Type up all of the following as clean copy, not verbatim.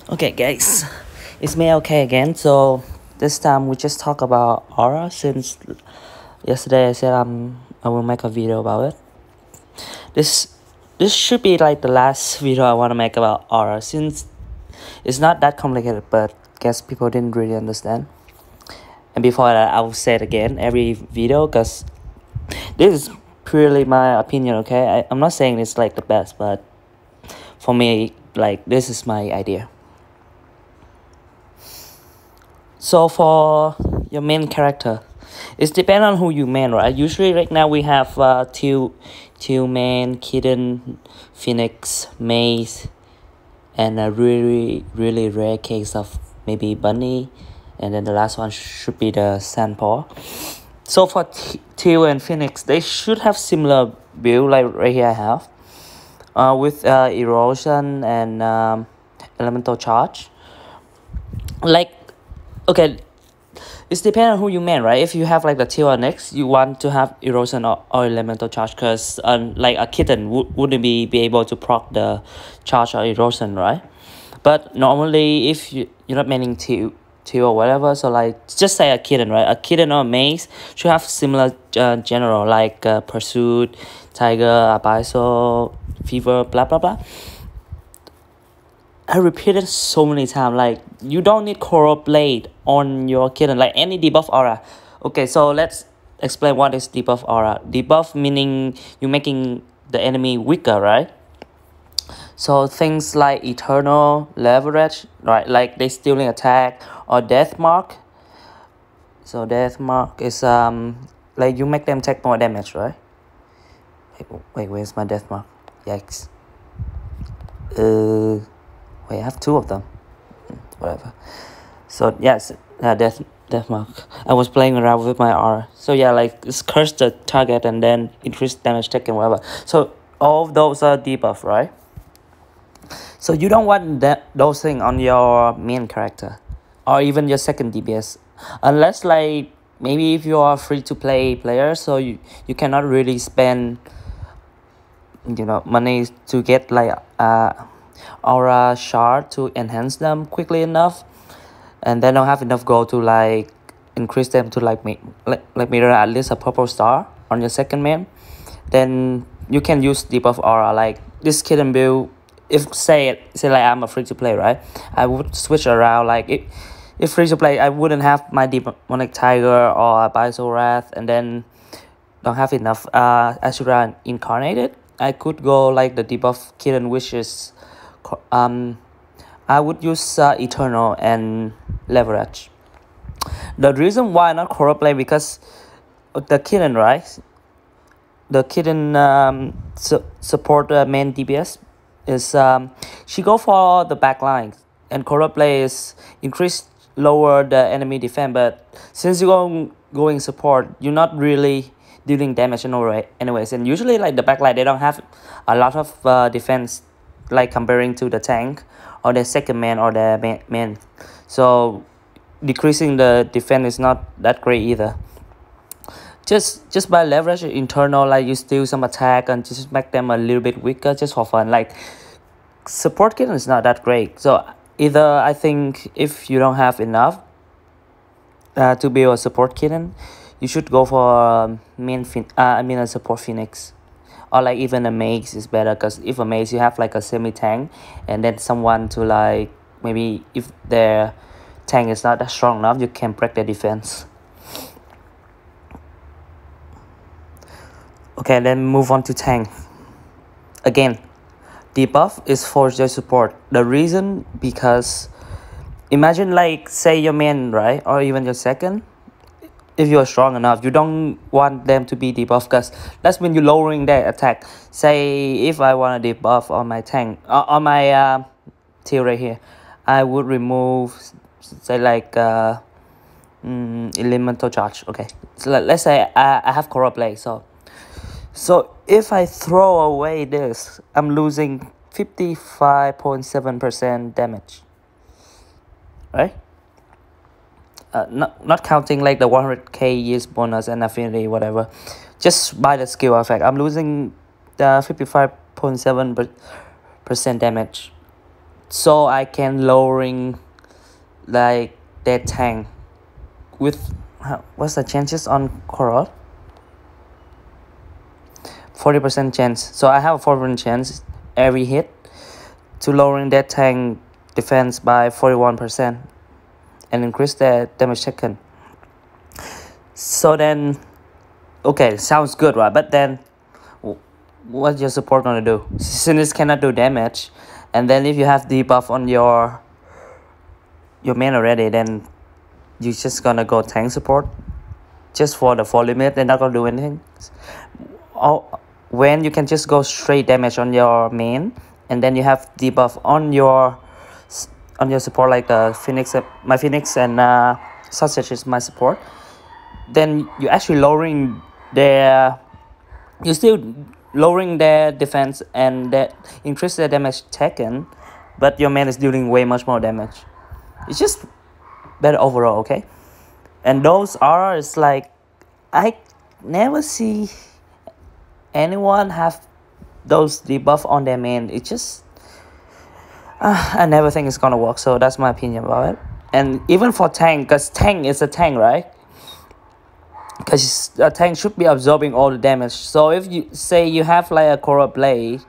Okay, guys, it's me okay again. So this time we just talk about aura since yesterday I said I will make a video about it. This this should be like the last video I want to make about aura since it's not that complicated, but guess people didn't really understand. And before that, I will say it again every video because this is purely my opinion. Okay, I'm not saying it's like the best, but for me, like this is my idea. So for your main character, it's depend on who you main, right? Usually right now we have two main, Kitten, Phoenix, Maze, and a really rare case of maybe Bunny, and then the last one should be the Sandpaw. So for Teal and Phoenix, they should have similar build like right here I have, with erosion and elemental charge. Like, okay, it's depending on who you mean, right? If you have like the Teal or Nyx, you want to have erosion or elemental charge, because like a Kitten wouldn't be able to proc the charge or erosion, right? But normally if you're not meaning Teal or whatever, so like just say a Kitten, right? A Kitten or Maze should have similar general like Pursuit, Tiger, Abyssal, Fever, blah blah blah. I repeated so many times, like you don't need Coral Blade on your Kitten, like any debuff aura. Okay, so let's explain what is debuff aura. Debuff meaning you're making the enemy weaker, right? So things like Eternal, Leverage, right? Like they stealing attack or Death Mark. So Death Mark is like you make them take more damage, right? Wait, where's my Death Mark? Yikes. Wait, I have two of them. Whatever. So yes, death mark. I was playing around with my R. So yeah, like it's curse the target and then increase damage taken, whatever. So all of those are debuff, right? So you don't want those things on your main character, or even your second DPS, unless like maybe if you are free to play player, so you cannot really spend money to get like aura shard to enhance them quickly enough, and then don't have enough gold to like increase them to like mirror at least a purple star on your second main. Then you can use debuff aura like this Kitten build. If say like I'm a free to play, right? I would switch around. Like if free to play, I wouldn't have my demonic tiger or Abyssal Wrath, and then don't have enough Ashura incarnated. I could go like the debuff Kitten, which is I would use Eternal and Leverage. The reason why not Coral Blade, because the Kitten, right? The Kitten support main DPS is she go for the back line, and Coral Blade is increase lower the enemy defense. But since you're going support, you're not really dealing damage anyways, and usually like the backline they don't have a lot of defense, like comparing to the tank or the second man or the man. So decreasing the defense is not that great either. Just by leverage internal, like you steal some attack and just make them a little bit weaker just for fun. Like support Kitten is not that great. So either I think if you don't have enough to build a support Kitten, you should go for a support Phoenix, or like even a Maze is better, because if a Maze you have like a semi tank and then someone to like maybe if their tank is not that strong enough, you can break their defense. Okay, then move on to tank. Again, debuff is for your support. The reason, because imagine like say your main, right, or even your second, if you're strong enough, you don't want them to be debuffed, because that's when you're lowering their attack. Say if I want to debuff on my tank, on my Teal right here, I would remove say like elemental charge. Okay, so let's say I have Coral Blade. So if I throw away this, I'm losing 55.7% damage, right? Not counting like the 100k years bonus and affinity, whatever. Just by the skill effect, I'm losing the 55.7% damage. so I can lowering like their tank with what's the chances on Corot? 40% chance. So I have a 40% chance every hit to lowering their tank defense by 41% and increase their damage taken. So then, okay, sounds good, right? But then, what's your support gonna do? Since cannot do damage, and then if you have debuff on your main already, then you're just gonna go tank support just for the full limit. They're not gonna do anything. When you can just go straight damage on your main, and then you have debuff on your support, like the Phoenix, my Phoenix and Sausage is my support. Then you actually lowering their, you still lowering their defense and that increase their damage taken, but your man is dealing way much more damage. It's just better overall, okay? And those are, it's like, I never see anyone have those debuff on their main. It just, I never think it's gonna work. So that's my opinion about it. And even for tank, because tank is a tank, right? Because a tank should be absorbing all the damage. So if you say you have like a Corrupt Blade,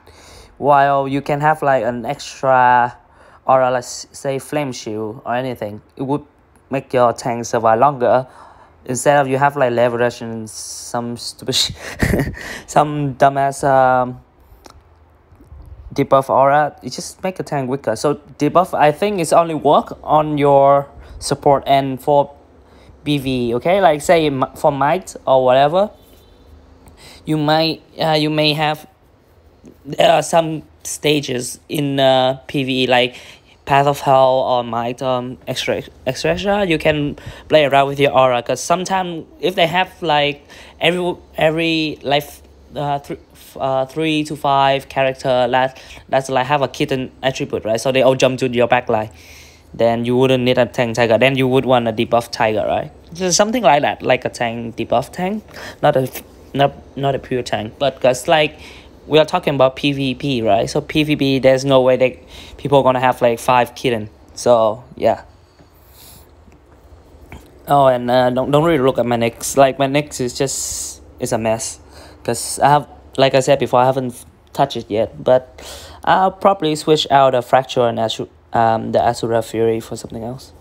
while you can have like an extra, or let's say Flame Shield or anything, it would make your tank survive longer. Instead of you have like leverage and some stupid some dumbass debuff aura, it just make a tank weaker. So debuff, I think, is only work on your support and for BV, okay? Like say for might or whatever, you may have, there are some stages in PvE like Path of Hell or Might extra, you can play around with your aura, because sometimes if they have like every like 3 to 5 character that's like have a kitten attribute, right? So they all jump to your backline. Then you wouldn't need a tank tiger. Then you would want a debuff tiger, right? Just something like that, like a tank debuff tank, not a pure tank. But because like we are talking about PvP, right? So PvP, there's no way that people are gonna have like 5 kitten. So yeah. Oh, and don't really look at my Nyx. Like my Nyx is a mess, because I have, like I said before, I haven't touched it yet. But I'll probably switch out the Fracture and the Asura Fury for something else.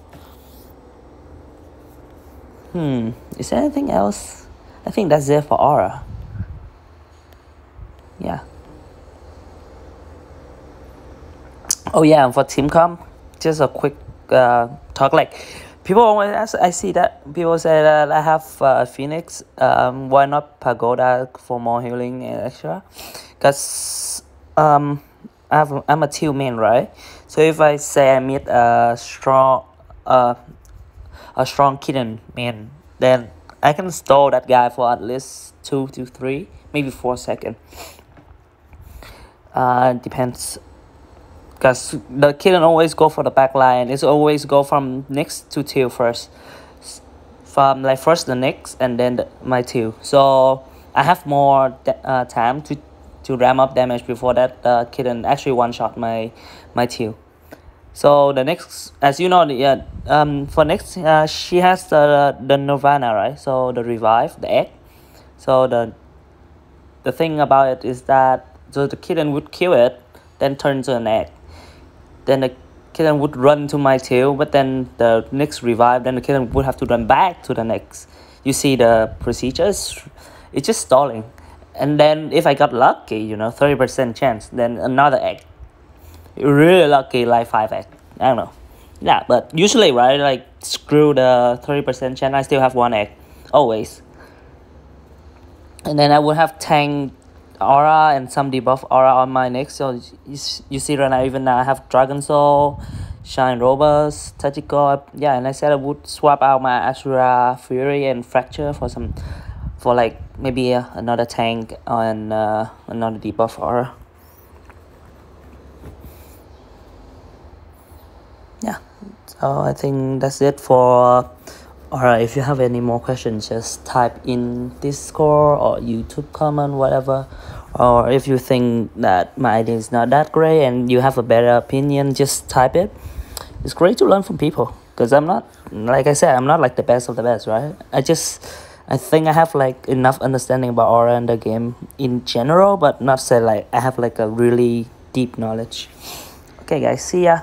Is there anything else? I think that's it for Aura. Yeah. Oh yeah, and for Team Comp, just a quick talk. Like people always ask, I see that people say that I have Phoenix. Why not Pagoda for more healing and extra? Because I'm a teal main, right? So if I say I meet a strong kitten main, then I can stall that guy for at least 2 to 3, maybe 4 seconds. Depends, because the kitten always go for the back line. It's always go from Nyx to teal first, from like first the Nyx and then my teal. So I have more time to ram up damage before that kitten actually one shot my teal. So the next, as you know, for next, she has the Nirvana, right? So the revive, the egg. So the thing about it is that, so the kitten would kill it, then turn to an egg. Then the kitten would run to my tail, but then the next revive, then the kitten would have to run back to the next. You see the procedures? It's just stalling. And then if I got lucky, 30% chance, then another egg. Really lucky, like 5 egg. I don't know. Yeah, but usually, right, like screw the 30% chance, I still have 1 egg. Always. And then I would have tank aura and some debuff aura on my Nyx. So you see right now, even now I have Dragon Soul, Shine Robust, Tactical. Yeah, and I said I would swap out my Asura Fury and Fracture for like maybe another tank and another debuff aura. Yeah, so I think that's it for aura. If you have any more questions, just type in Discord or YouTube comment, whatever, or if you think that my idea is not that great and you have a better opinion, just type it. It's great to learn from people, because I'm not, like I said, I'm not like the best of the best, right? I think I have like enough understanding about aura and the game in general, but not say like I have like a really deep knowledge. Okay guys, see ya.